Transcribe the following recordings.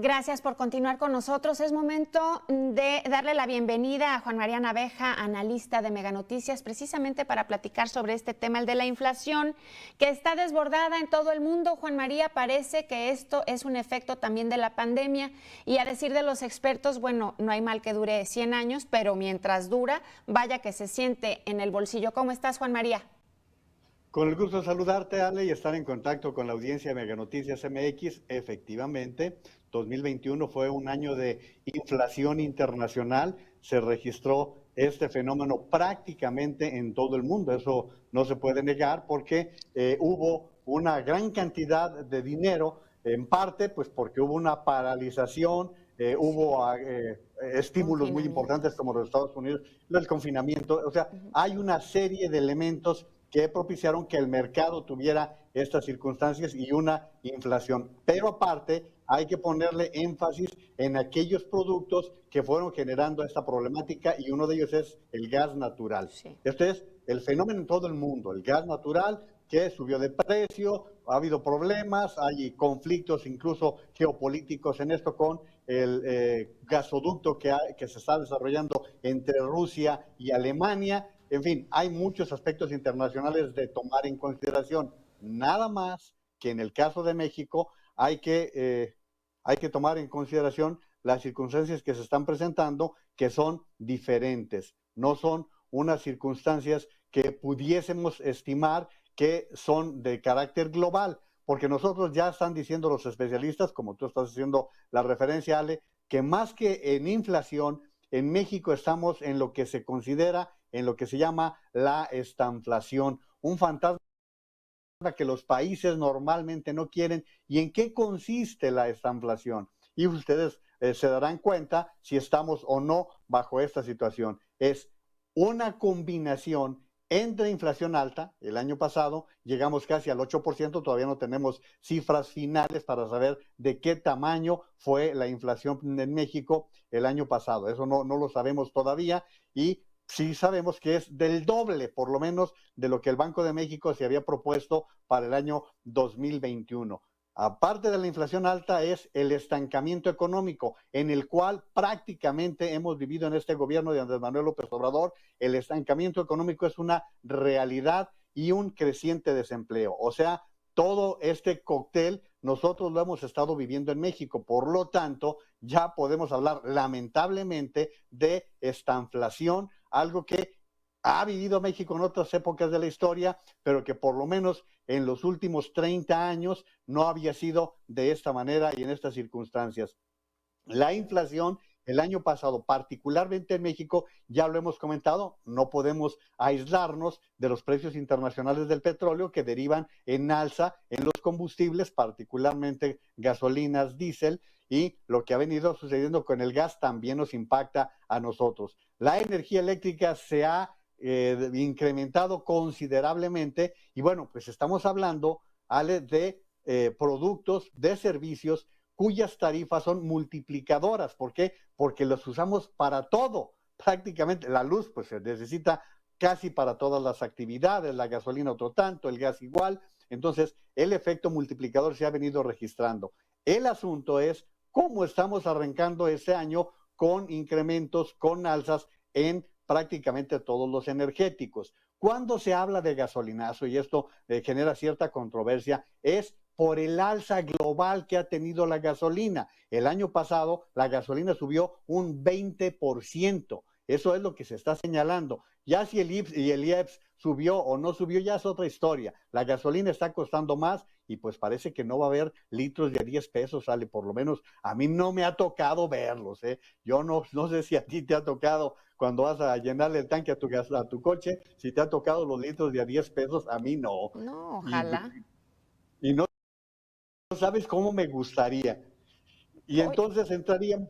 Gracias por continuar con nosotros. Es momento de darle la bienvenida a Juan María Naveja, analista de Mega Noticias, precisamente para platicar sobre este tema, el de la inflación, que está desbordada en todo el mundo. Juan María, parece que esto es un efecto también de la pandemia y, a decir de los expertos, bueno, no hay mal que dure 100 años, pero mientras dura, vaya que se siente en el bolsillo. ¿Cómo estás, Juan María? Con el gusto de saludarte, Ale, y estar en contacto con la audiencia de Mega Noticias MX. Efectivamente, 2021 fue un año de inflación internacional. Se registró este fenómeno prácticamente en todo el mundo. Eso no se puede negar porque hubo una gran cantidad de dinero, en parte pues porque hubo una paralización, hubo estímulos muy Confinamiento. importantes como los Estados Unidos, el confinamiento. O sea, hay una serie de elementos que propiciaron que el mercado tuviera estas circunstancias y una inflación. Pero aparte, hay que ponerle énfasis en aquellos productos que fueron generando esta problemática, y uno de ellos es el gas natural. Sí. Este es el fenómeno en todo el mundo, el gas natural que subió de precio, ha habido problemas, hay conflictos incluso geopolíticos en esto con el gasoducto que se está desarrollando entre Rusia y Alemania. En fin, hay muchos aspectos internacionales de tomar en consideración. Nada más que en el caso de México hay que tomar en consideración las circunstancias que se están presentando, que son diferentes. No son unas circunstancias que pudiésemos estimar que son de carácter global, porque nosotros ya están diciendo los especialistas, como tú estás haciendo la referencia, Ale, que más que en inflación, en México estamos en lo que se considera, en lo que se llama la estanflación, un fantasma que los países normalmente no quieren. ¿Y en qué consiste la estanflación? Y ustedes se darán cuenta si estamos o no bajo esta situación. Es una combinación entre inflación alta. El año pasado llegamos casi al 8%, todavía no tenemos cifras finales para saber de qué tamaño fue la inflación en México el año pasado. Eso no lo sabemos todavía, y sí sabemos que es del doble, por lo menos, de lo que el Banco de México se había propuesto para el año 2021. Aparte de la inflación alta, es el estancamiento económico, en el cual prácticamente hemos vivido en este gobierno de Andrés Manuel López Obrador. El estancamiento económico es una realidad y un creciente desempleo. O sea, todo este cóctel nosotros lo hemos estado viviendo en México. Por lo tanto, ya podemos hablar lamentablemente de estanflación, algo que ha vivido México en otras épocas de la historia, pero que por lo menos en los últimos 30 años no había sido de esta manera y en estas circunstancias. La inflación el año pasado, particularmente en México, ya lo hemos comentado, no podemos aislarnos de los precios internacionales del petróleo, que derivan en alza en los combustibles, particularmente gasolinas, diésel, y lo que ha venido sucediendo con el gas también nos impacta a nosotros. La energía eléctrica se ha incrementado considerablemente, y bueno, pues estamos hablando, Ale, de productos, de servicios cuyas tarifas son multiplicadoras. ¿Por qué? Porque los usamos para todo. Prácticamente la luz pues se necesita casi para todas las actividades, la gasolina otro tanto, el gas igual. Entonces el efecto multiplicador se ha venido registrando. El asunto es cómo estamos arrancando este año con incrementos, con alzas en prácticamente todos los energéticos. Cuando se habla de gasolinazo, y esto genera cierta controversia, es por el alza global que ha tenido la gasolina. El año pasado la gasolina subió un 20%. Eso es lo que se está señalando. Ya si el IPS y el IEPS subió o no subió, ya es otra historia. La gasolina está costando más y pues parece que no va a haber litros de 10 pesos, sale, por lo menos a mí no me ha tocado verlos. Yo no sé si a ti te ha tocado cuando vas a llenarle el tanque a tu coche, si te ha tocado los litros de a 10 pesos, a mí no. No, Y, ojalá. y no sabes cómo me gustaría. Y Oye, entonces entraríamos.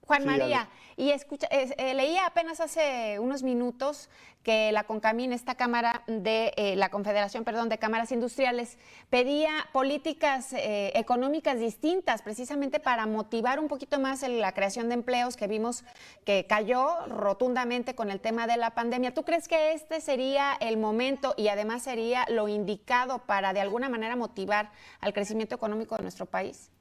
Juan Sí, Ale. María, y escucha, leía apenas hace unos minutos que la CONCAMIN, esta cámara de la Confederación, perdón, de Cámaras Industriales, pedía políticas económicas distintas, precisamente para motivar un poquito más la creación de empleos, que vimos que cayó rotundamente con el tema de la pandemia. ¿Tú crees que este sería el momento y además sería lo indicado para de alguna manera motivar al crecimiento económico de nuestro país?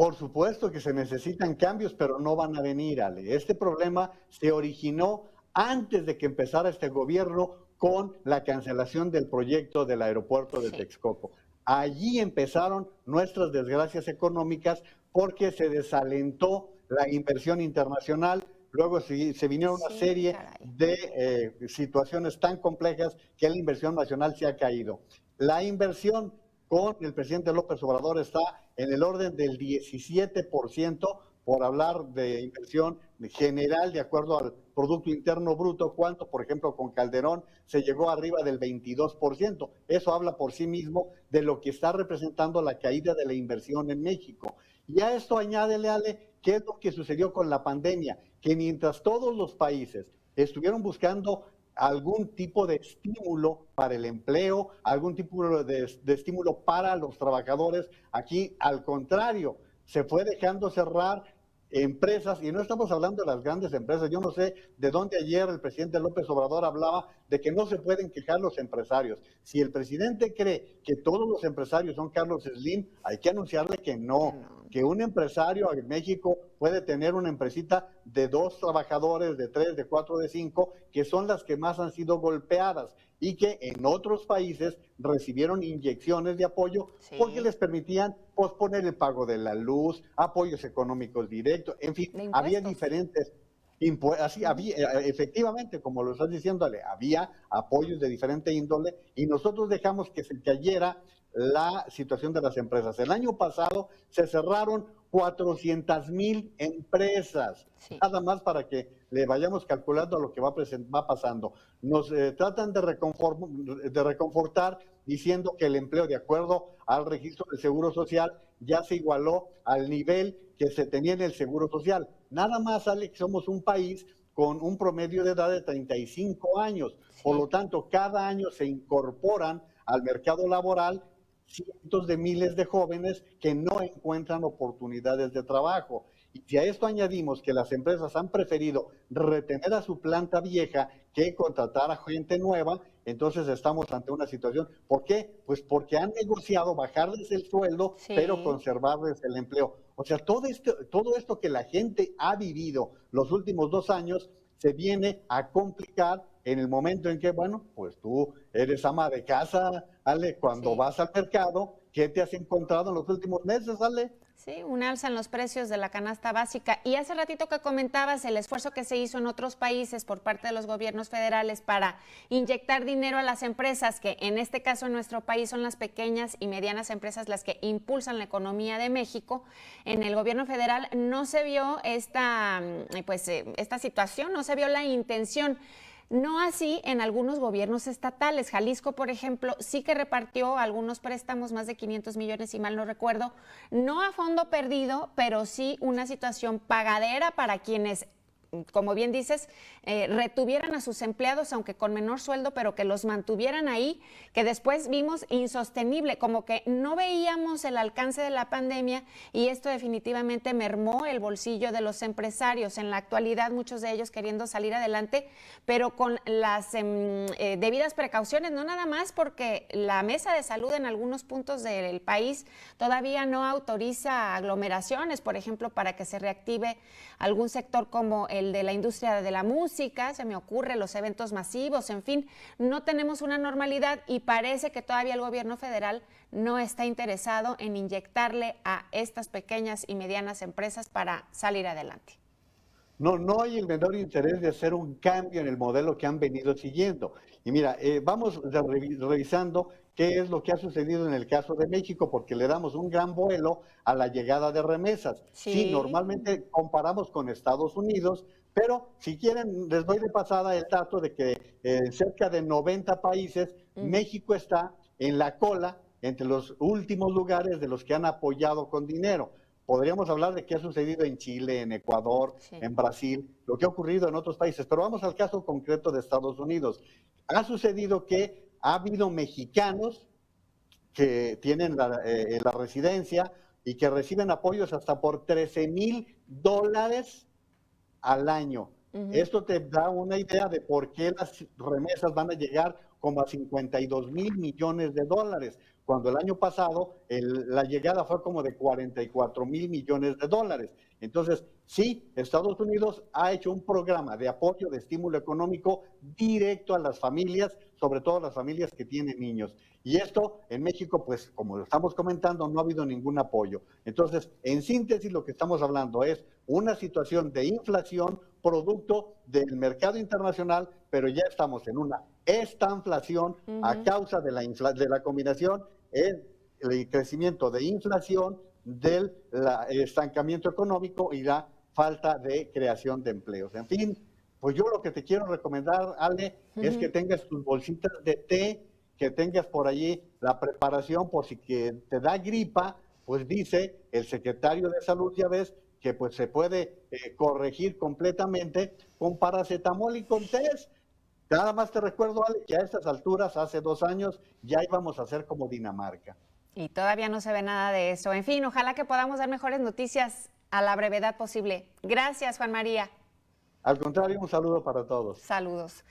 Por supuesto que se necesitan cambios, pero no van a venir, Ale. Este problema se originó antes de que empezara este gobierno con la cancelación del proyecto del aeropuerto de Sí, Texcoco. Allí empezaron nuestras desgracias económicas porque se desalentó la inversión internacional, luego se vinieron una sí, serie caray. de situaciones tan complejas que la inversión nacional se ha caído. La inversión con el presidente López Obrador está en el orden del 17%, por hablar de inversión general de acuerdo al Producto Interno Bruto, cuando, por ejemplo, con Calderón se llegó arriba del 22%. Eso habla por sí mismo de lo que está representando la caída de la inversión en México. Y a esto añádele, Ale, qué es lo que sucedió con la pandemia, que mientras todos los países estuvieron buscando algún tipo de estímulo para el empleo, algún tipo de estímulo para los trabajadores. Aquí, al contrario, se fue dejando cerrar empresas, y no estamos hablando de las grandes empresas. Yo no sé de dónde ayer el presidente López Obrador hablaba de que no se pueden quejar los empresarios. Si el presidente cree que todos los empresarios son Carlos Slim, hay que anunciarle que Que no, no. que un empresario en México puede tener una empresita de 2 trabajadores, de 3, de 4, de 5, que son las que más han sido golpeadas y que en otros países recibieron inyecciones de apoyo porque Sí, les permitían posponer el pago de la luz, apoyos económicos directos, en fin, de había impuestos. diferentes así Ujú. había, efectivamente, como lo estás diciéndole, había apoyos de diferente índole y nosotros dejamos que se cayera la situación de las empresas. El año pasado se cerraron 400,000 empresas, Sí, nada más para que le vayamos calculando lo que va pasando. Nos tratan de reconfortar diciendo que el empleo, de acuerdo al registro del Seguro Social, ya se igualó al nivel que se tenía en el Seguro Social. Nada más, Alex, somos un país con un promedio de edad de 35 años. Por sí. lo tanto, cada año se incorporan al mercado laboral cientos de miles de jóvenes que no encuentran oportunidades de trabajo. Y si a esto añadimos que las empresas han preferido retener a su planta vieja que contratar a gente nueva, entonces estamos ante una situación. ¿Por qué? Pues porque han negociado bajarles el sueldo, pero Sí, conservarles el empleo. O sea, todo esto que la gente ha vivido los últimos 2 años se viene a complicar en el momento en que, bueno, pues tú eres ama de casa, Ale, cuando sí. vas al mercado, ¿qué te has encontrado en los últimos meses, Ale? Sí, un alza en los precios de la canasta básica. Y hace ratito que comentabas el esfuerzo que se hizo en otros países por parte de los gobiernos federales para inyectar dinero a las empresas, que en este caso en nuestro país son las pequeñas y medianas empresas las que impulsan la economía de México. En el gobierno federal no se vio esta situación, no se vio la intención. No así en algunos gobiernos estatales. Jalisco, por ejemplo, sí que repartió algunos préstamos, más de 500 millones, si mal no recuerdo, no a fondo perdido, pero sí una situación pagadera para quienes, como bien dices, retuvieran a sus empleados, aunque con menor sueldo, pero que los mantuvieran ahí, que después vimos insostenible, como que no veíamos el alcance de la pandemia y esto definitivamente mermó el bolsillo de los empresarios. En la actualidad, muchos de ellos queriendo salir adelante, pero con las debidas precauciones, no nada más porque la mesa de salud en algunos puntos del país todavía no autoriza aglomeraciones, por ejemplo, para que se reactive algún sector como el de la industria de la música, se me ocurre, los eventos masivos, en fin, no tenemos una normalidad y parece que todavía el gobierno federal no está interesado en inyectarle a estas pequeñas y medianas empresas para salir adelante. No, no hay el menor interés de hacer un cambio en el modelo que han venido siguiendo. Y mira, vamos revisando qué es lo que ha sucedido en el caso de México, porque le damos un gran vuelo a la llegada de remesas. Sí, Sí, normalmente comparamos con Estados Unidos, pero si quieren, les doy de pasada el dato de que en cerca de 90 países, México está en la cola entre los últimos lugares de los que han apoyado con dinero. Podríamos hablar de qué ha sucedido en Chile, en Ecuador, sí. en Brasil, lo que ha ocurrido en otros países, pero vamos al caso concreto de Estados Unidos. Ha sucedido que ha habido mexicanos que tienen la residencia y que reciben apoyos hasta por $13,000 al año. Ujú. Esto te da una idea de por qué las remesas van a llegar como a 52,000 millones de dólares, cuando el año pasado la llegada fue como de 44,000 millones de dólares. Entonces, sí, Estados Unidos ha hecho un programa de apoyo, de estímulo económico directo a las familias, sobre todo las familias que tienen niños. Y esto en México, pues como lo estamos comentando, no ha habido ningún apoyo. Entonces, en síntesis, lo que estamos hablando es una situación de inflación producto del mercado internacional, pero ya estamos en una estanflación a causa de la combinación el crecimiento de inflación, del estancamiento económico y la falta de creación de empleos. En fin, pues yo lo que te quiero recomendar, Ale, es que tengas tus bolsitas de té, que tengas por allí la preparación por si que te da gripa, pues dice el secretario de Salud, ya ves, que pues se puede corregir completamente con paracetamol y con test. Nada más te recuerdo, Ale, que a estas alturas, hace 2 años, ya íbamos a ser como Dinamarca. Y todavía no se ve nada de eso. En fin, ojalá que podamos dar mejores noticias a la brevedad posible. Gracias, Juan María. Al contrario, un saludo para todos. Saludos.